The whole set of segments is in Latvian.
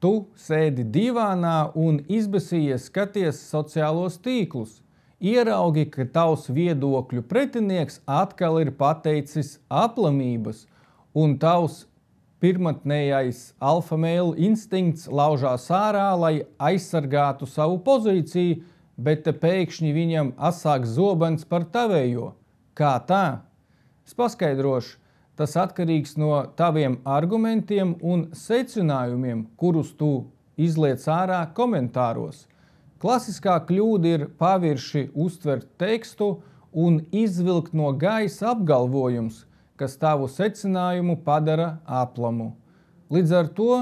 Tu sēdi divānā un izbesījies skaties sociālos tīklus. Ieraugi, ka tavs viedokļu pretinieks atkal ir pateicis aplamības, un tavs pirmatnējais alfamēlu instinkts laužās ārā, lai aizsargātu savu pozīciju, bet te pēkšņi viņam asāk zobens par tavējo. Kā tā? Es paskaidrošu. Tas atkarīgs no taviem argumentiem un secinājumiem, kurus tu izliec ārā komentāros. Klasiskā kļūda ir pavirši uztvert tekstu un izvilkt no gaisa apgalvojums, kas tavu secinājumu padara aplamu. Līdz ar to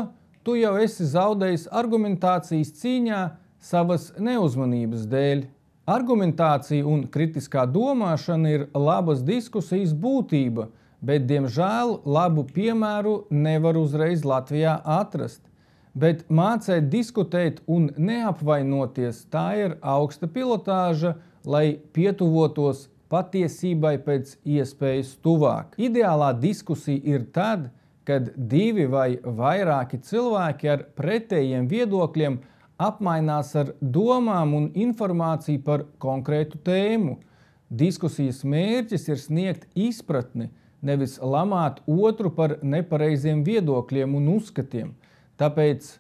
tu jau esi zaudējis argumentācijas cīņā savas neuzmanības dēļ. Argumentācija un kritiskā domāšana ir labas diskusijas būtība, bet, diemžēl, labu piemēru nevar uzreiz Latvijā atrast. Bet mācēt diskutēt un neapvainoties, tā ir augsta pilotāža, lai pietuvotos patiesībai pēc iespējas tuvāk. Ideālā diskusija ir tad, kad divi vai vairāki cilvēki ar pretējiem viedokļiem apmainās ar domām un informāciju par konkrētu tēmu. Diskusijas mērķis ir sniegt izpratni, nevis lamāt otru par nepareiziem viedokļiem un uzskatiem. Tāpēc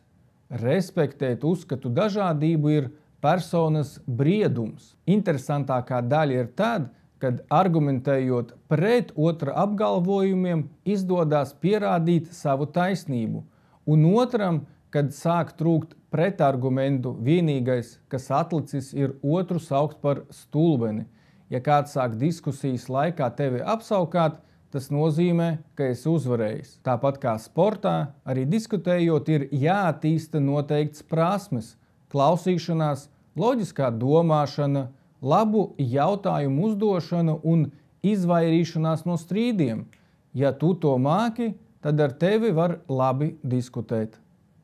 respektēt uzskatu dažādību ir personas briedums. Interesantākā daļa ir tad, kad argumentējot pret otra apgalvojumiem izdodas pierādīt savu taisnību, un otram, kad sāk trūkt pretargumentu, vienīgais, kas atlicis, ir otru saukt par stulbeni. Ja kāds sāk diskusijas laikā tevi apsaukāt, tas nozīmē, ka esi uzvarējis. Tāpat kā sportā, arī diskutējot ir jāattīsta noteikts prasmes, klausīšanās, loģiskā domāšana, labu jautājumu uzdošana un izvairīšanās no strīdiem. Ja tu to māki, tad ar tevi var labi diskutēt.